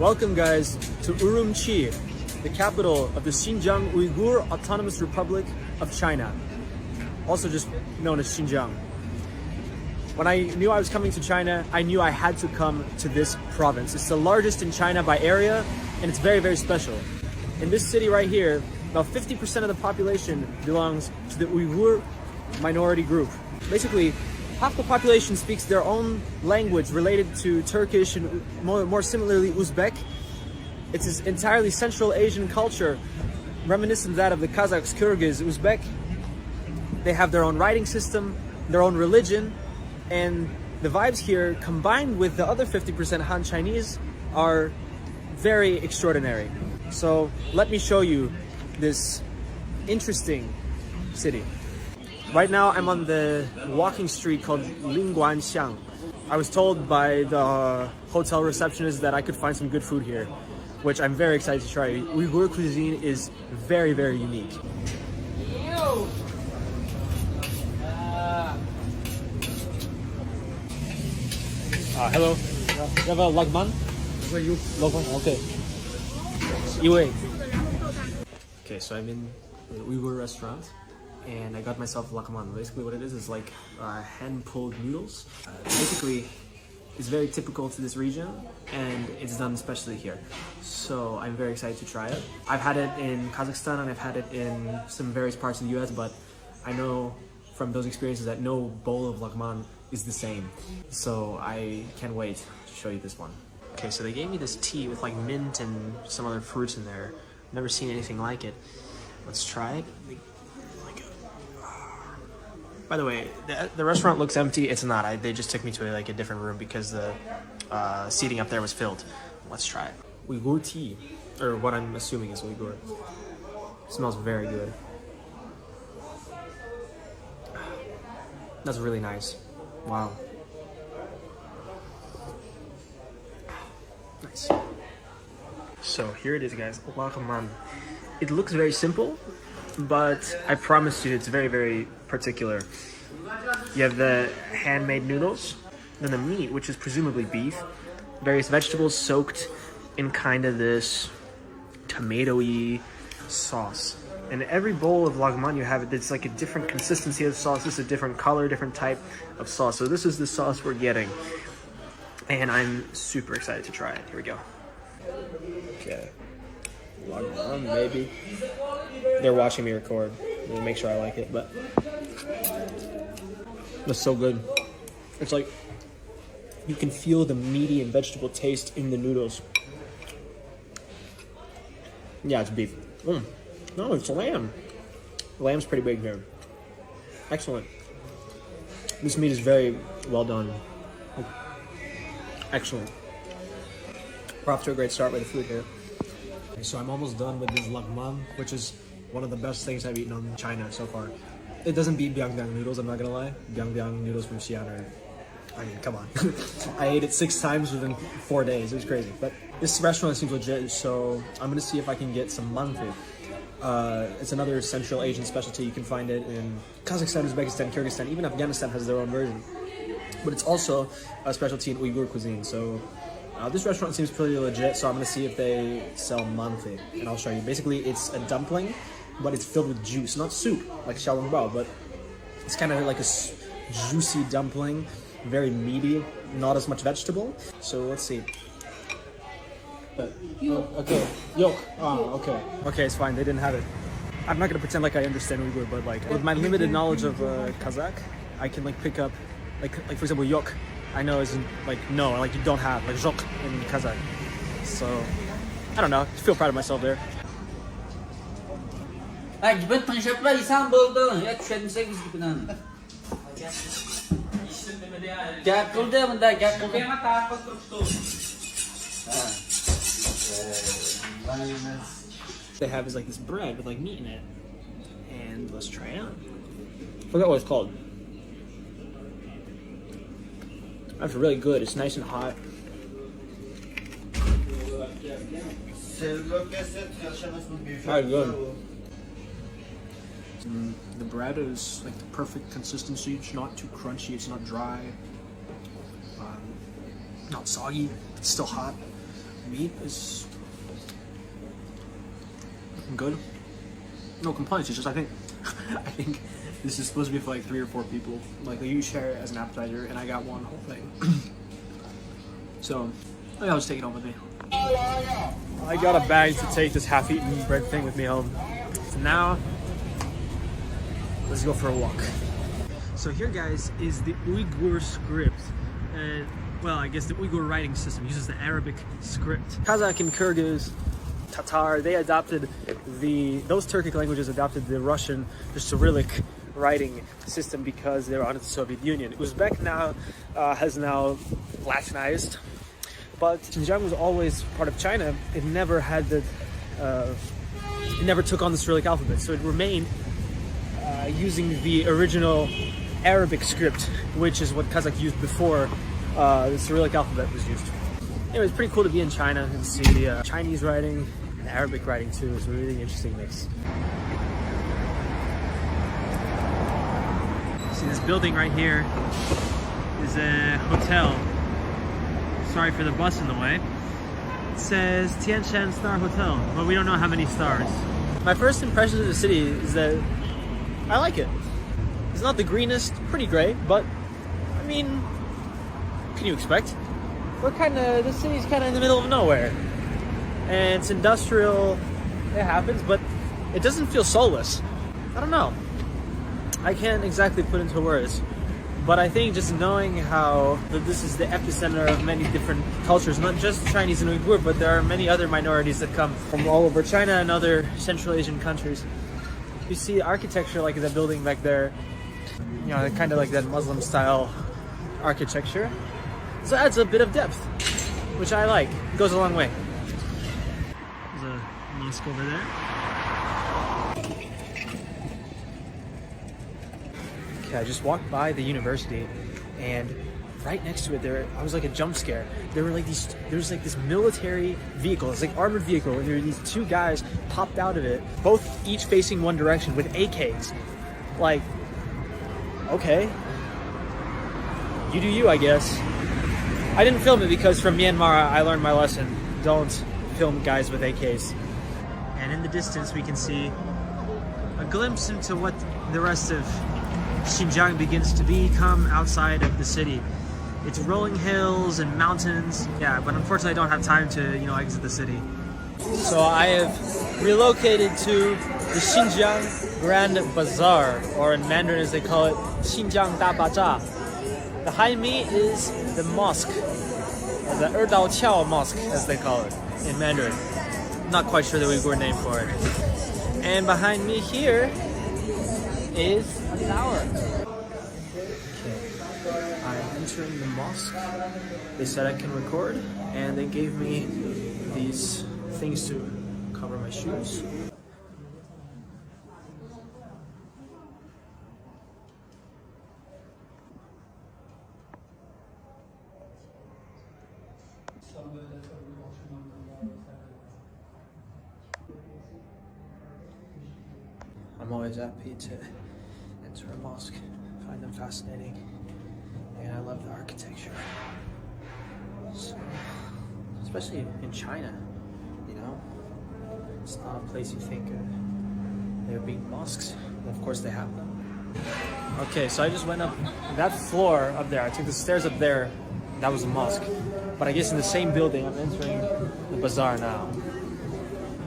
Welcome guys to Urumqi, the capital of the Xinjiang Uyghur Autonomous Republic of China, also just known as Xinjiang. When I knew I was coming to China, I knew I had to come to this province. It's the largest in China by area, and it's very, very special. In this city right here, about 50% of the population belongs to the Uyghur minority group. Basically, half the population speaks their own language related to Turkish and more similarly Uzbek. It's this entirely Central Asian culture, reminiscent of that of the Kazakhs, Kyrgyz, Uzbek. They have their own writing system, their own religion, and the vibes here, combined with the other 50% Han Chinese, are very extraordinary. So let me show you this interesting city. Right now I'm on the walking street called Lingguanxiang. I was told by the hotel receptionist that I could find some good food here, which I'm very excited to try. Uyghur cuisine is very, very unique. Hello. You have a lagman? Lagman? Okay. Okay, so I'm in the Uyghur restaurant and I got myself lagman. Basically what it is like hand-pulled noodles. Basically, it's very typical to this region and it's done especially here. So I'm very excited to try it. I've had it in Kazakhstan and I've had it in some various parts of the US, but I know from those experiences that no bowl of lagman is the same. So I can't wait to show you this one. Okay, so they gave me this tea with like mint and some other fruits in there. Never seen anything like it. Let's try it. By the way, the restaurant looks empty. It's not. They just took me to like a different room because the seating up there was filled. Let's try it. Uyghur tea, or what I'm assuming is Uyghur. It smells very good. That's really nice. Wow. Nice. So here it is, guys. Lagman. It looks very simple, but I promise you it's very, very particular. You have the handmade noodles, then the meat, which is presumably beef, various vegetables soaked in kind of this tomato-y sauce. And every bowl of lagman you have, it's like a different consistency of sauce. This is a different color, different type of sauce. So this is the sauce we're getting. And I'm super excited to try it. Here we go. Okay. Lagman, maybe. They're watching me record. To make sure I like it, but it's so good. It's like you can feel the meaty and vegetable taste in the noodles. Yeah, it's beef. No, it's lamb. Lamb's pretty big here. Excellent. This meat is very well done. Excellent. We're off to a great start with the food here. Okay, so I'm almost done with this lagman, which is one of the best things I've eaten in China so far. It doesn't beat biang-biang noodles, I'm not gonna lie. Biang-biang noodles from Xi'an are, I mean, come on. I ate it 6 times within 4 days. It was crazy. But this restaurant seems legit, so I'm gonna see if I can get some manthi. It's another Central Asian specialty. You can find it in Kazakhstan, Uzbekistan, Kyrgyzstan, even Afghanistan has their own version. But it's also a specialty in Uyghur cuisine. So this restaurant seems pretty legit, so I'm gonna see if they sell manthi, and I'll show you. Basically, it's a dumpling, but it's filled with juice, not soup like xiaolongbao, but it's kind of like a juicy dumpling, very meaty, not as much vegetable. So let's see. Okay, yolk. Okay. Okay, it's fine. They didn't have it. I'm not gonna pretend like I understand Uyghur, but like with my limited knowledge of Kazakh, I can like pick up, like for example, yok. I know isn't like no, like you don't have like zhok in Kazakh. So I don't know. I feel proud of myself there. They have is like this bread with like meat in it, and let's try it out. I forgot what it's called. That's really good. It's nice and hot. Very good. The bread is like the perfect consistency. It's not too crunchy. It's not dry. Not soggy. It's still hot. meat is good. No complaints. It's just I think this is supposed to be for like 3 or 4 people. Like you share it as an appetizer, and I got one whole thing. So I'll just take it home with me. I got a bag to take this half-eaten bread thing with me home. So now let's go for a walk. So here, guys, is the Uyghur script. And well, I guess the Uyghur writing system uses the Arabic script. Kazakh and Kyrgyz, Tatar, they adopted those Turkic languages adopted the Russian, the Cyrillic writing system because they were under the Soviet Union. Uzbek now has now Latinized, but Xinjiang was always part of China. It never had it never took on the Cyrillic alphabet, so it remained using the original Arabic script, which is what Kazakh used before the Cyrillic alphabet was used. Anyway, it's pretty cool to be in China and see the Chinese writing and Arabic writing too. It's a really interesting mix. See, this building right here is a hotel. Sorry for the bus in the way. It says Tian Shan Star Hotel, but we don't know how many stars. My first impression of the city is that I like it. It's not the greenest, pretty gray, but I mean, what can you expect? The city's kind of in the middle of nowhere. And it's industrial, it happens, but it doesn't feel soulless. I don't know. I can't exactly put into words. But I think just knowing how this is the epicenter of many different cultures, not just Chinese and Uyghur, but there are many other minorities that come from all over China and other Central Asian countries. You see architecture like that building back there, you know, kind of like that Muslim style architecture. So it adds a bit of depth, which I like. It goes a long way. There's a mosque over there. Okay, I just walked by the university, and right next to it, I was like a jump scare. There was like this military vehicle. It's like armored vehicle, and there were these 2 guys popped out of it, both each facing one direction with AKs. Like, okay, you do you, I guess. I didn't film it because from Myanmar I learned my lesson. Don't film guys with AKs. And in the distance we can see a glimpse into what the rest of Xinjiang begins to become outside of the city. It's rolling hills and mountains. Yeah, but unfortunately I don't have time to, exit the city. So I have relocated to the Xinjiang Grand Bazaar, or in Mandarin as they call it, Xinjiang Da Baza. Behind me is the mosque, the Erdao Qiao Mosque as they call it in Mandarin. Not quite sure the Uyghur name for it. And behind me here is a tower. Okay, I'm entering the mosque. They said I can record, and they gave me these things to cover my shoes. I'm always happy to enter a mosque, find them fascinating, and I love the architecture. So, especially in China, it's not a place you think there being mosques. Of course they have them. Okay, so I just went up that floor up there. I took the stairs up there. That was a mosque. But I guess in the same building, I'm entering the bazaar now.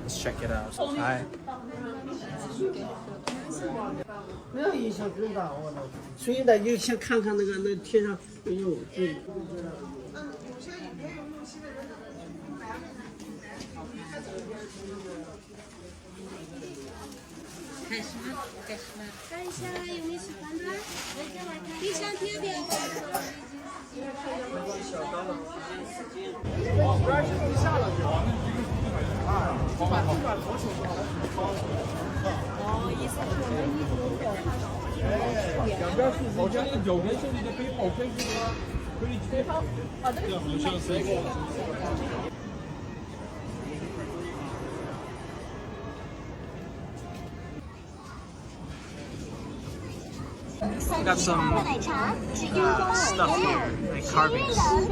Let's check it out. Hi. 没有印象真大，我操！所以呢，就先看看那天上，哎呦，这。开始吗？开始吗？看一下有没有喜欢的，冰箱贴表。不然是不下了就。啊，我把地板头手意思是我们一直两边是好像有人说你的可以跑分是吗？可以推方。好的。好像是。We got some stuff here, like carvings. I'm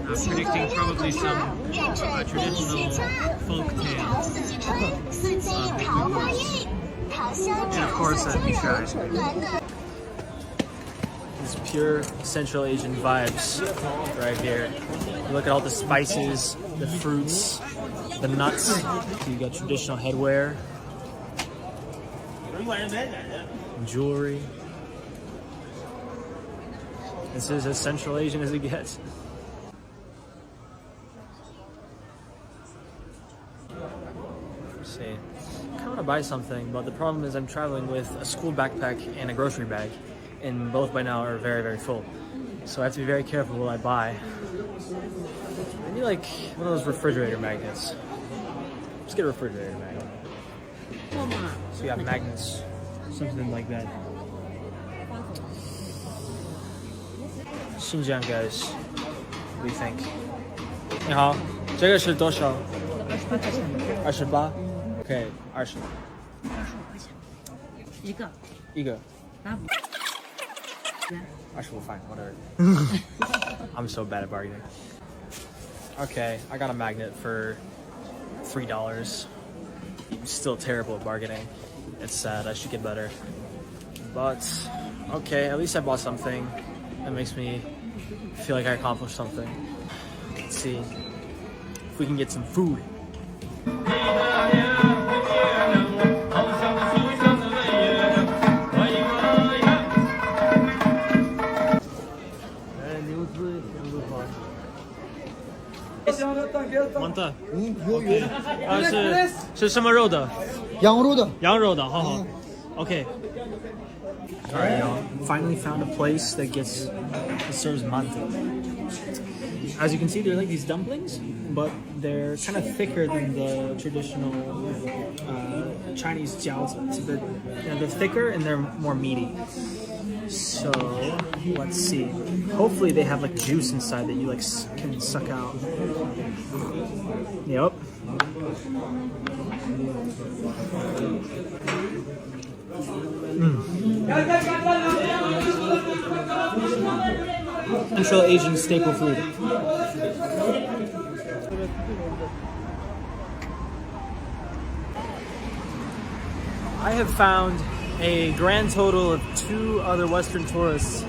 predicting probably some traditional folk tale of Uyghurs. And of course, picture ice cream. These pure Central Asian vibes right here. Look at all the spices, the fruits, the nuts. You got traditional headwear, jewelry. This is as Central Asian as it gets. Let's see. I kind of want to buy something, but the problem is I'm traveling with a school backpack and a grocery bag, and both by now are very, very full. So I have to be very careful what I buy. Maybe like one of those refrigerator magnets. Let's get a refrigerator magnet. So you have magnets, something like that. Xinjiang guys, what do you think? 你好，这个是多少？28。Okay, 20。一个。25, fine, whatever. I'm so bad at bargaining. Okay, I got a magnet for $3. I'm still terrible at bargaining. It's sad, I should get better. But, okay, at least I bought something. That makes me feel like I accomplished something. Let's see if we can get some food. Okay. 是什么肉的？羊肉的。羊肉的，好好。Okay. Alright, y'all. Finally found a place that serves mante. As you can see, they're like these dumplings, but they're kind of thicker than the traditional Chinese jiaozi. It's a bit, they're thicker and they're more meaty. So let's see. Hopefully they have like juice inside that you like can suck out. Yep. Central Asian staple food. I have found a grand total of 2 other Western tourists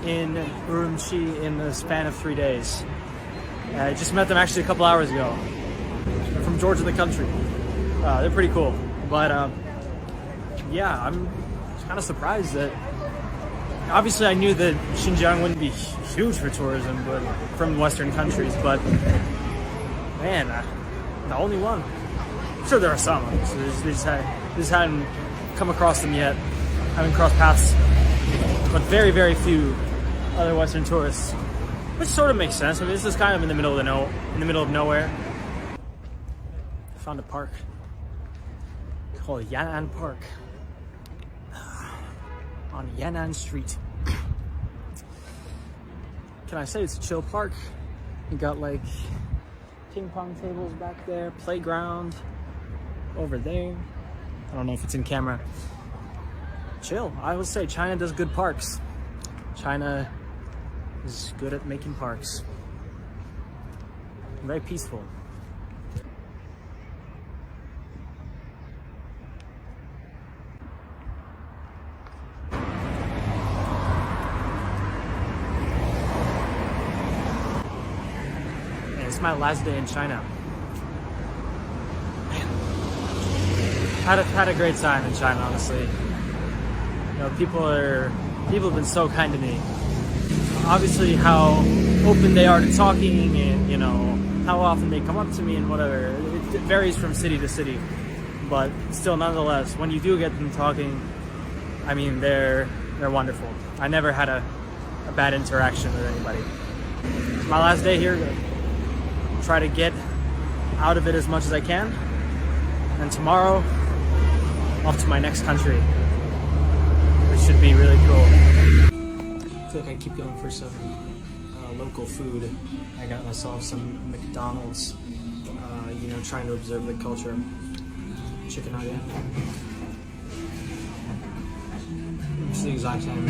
in Urumqi in the span of 3 days. I just met them actually a couple hours ago. They're from Georgia, the country. They're pretty cool. But yeah, I'm kind of surprised that. Obviously, I knew that Xinjiang wouldn't be huge for tourism, but from Western countries. But man, the only one. I'm sure there are some. So they just hadn't come across them yet. Haven't crossed paths. But very, very few other Western tourists, which sort of makes sense. I mean, this is kind of in the middle of nowhere. I found a park called Yan'an Park on Yan'an Street. Can I say it's a chill park? You got like ping pong tables back there, playground over there. I don't know if it's in camera. Chill. I would say China does good parks. China is good at making parks. Very peaceful. It's my last day in China. Man. Had a great time in China, honestly. You know, people have been so kind to me. Obviously, how open they are to talking, and you know how often they come up to me and whatever. It varies from city to city, but still, nonetheless, when you do get them talking, I mean, they're wonderful. I never had a bad interaction with anybody. It's my last day here. Try to get out of it as much as I can, and tomorrow off to my next country, which should be really cool. I feel like I keep going for some local food. I got myself some McDonald's, you know, trying to observe the culture. Chicken nugget. It's the exact same.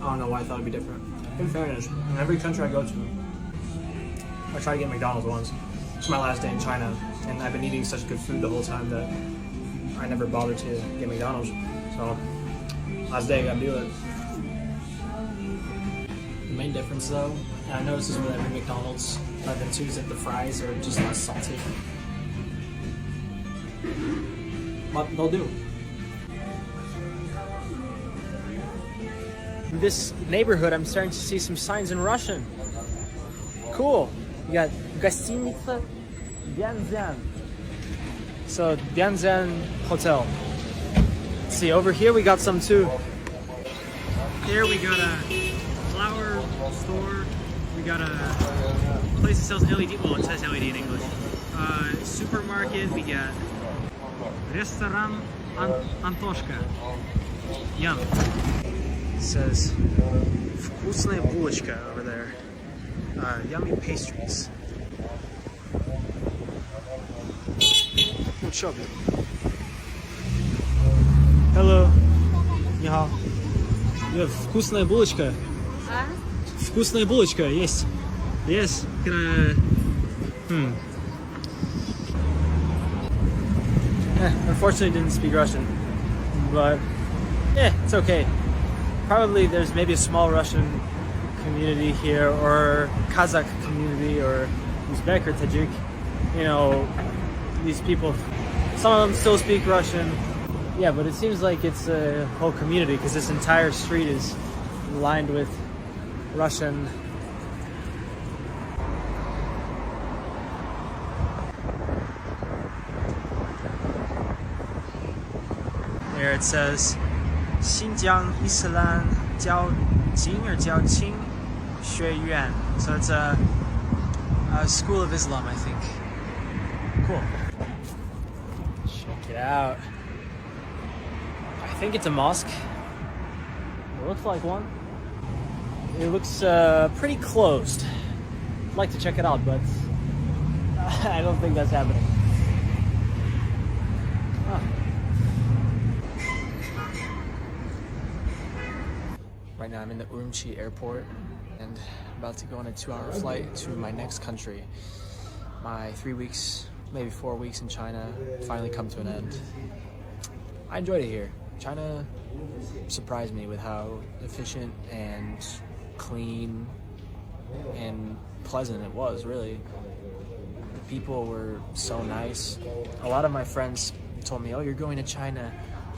I don't know why I thought it'd be different. In fairness, in every country I go to, I try to get McDonald's once. It's my last day in China, and I've been eating such good food the whole time that I never bothered to get McDonald's. So, last day, I gotta do it. The main difference though, and I noticed this with every McDonald's I've been to, is that the fries are just less salty. But they'll do. In this neighborhood, I'm starting to see some signs in Russian. Cool. You got гостиница Dianzhan. So Dianzhan Hotel. Let's see, over here we got some too. Here we got a flower store. We got a place that sells LED. Well, it says LED in English. Supermarket. We got restaurant Antoshka. Yum. It says вкусная булочка over there. Yummy pastries. What's up? Hello. 你好. Вкусная булочка. Вкусная булочка есть. Yes. Can I? Unfortunately, didn't speak Russian, but it's okay. Probably there's maybe a small Russian community here, or Kazakh community, or Uzbek or Tajik. You know, these people, some of them still speak Russian. Yeah, but it seems like it's a whole community because this entire street is lined with Russian. Here it says Xinjiang Islam Jiao Jing or Jiao Qing Xue Yuan. So it's a school of Islam, I think. Cool. Check it out. I think it's a mosque. It looks like one. It looks pretty closed. I'd like to check it out, but I don't think that's happening. Huh. Right now I'm in the Urumqi airport and about to go on a 2-hour flight to my next country. My 3 weeks, maybe 4 weeks in China finally come to an end. I enjoyed it here. China surprised me with how efficient and clean and pleasant it was, really. The people were so nice. A lot of my friends told me, oh, you're going to China.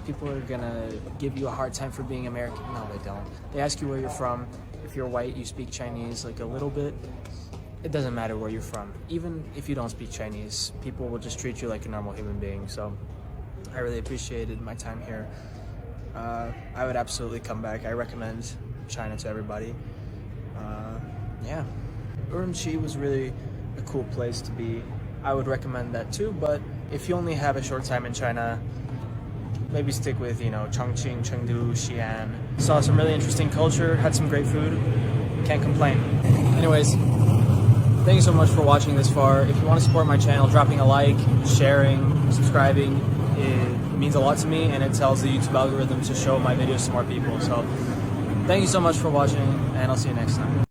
People are gonna give you a hard time for being American. No, they don't. They ask you where you're from. If you're white, you speak Chinese like a little bit. It doesn't matter where you're from. Even if you don't speak Chinese, people will just treat you like a normal human being. So I really appreciated my time here. I would absolutely come back. I recommend China to everybody. Yeah. Urumqi was really a cool place to be. I would recommend that too, but if you only have a short time in China, maybe stick with, you know, Chongqing, Chengdu, Xi'an. Saw some really interesting culture, had some great food. Can't complain. Anyways, thank you so much for watching this far. If you want to support my channel, dropping a like, sharing, subscribing, it means a lot to me, and it tells the YouTube algorithm to show my videos to more people. So thank you so much for watching, and I'll see you next time.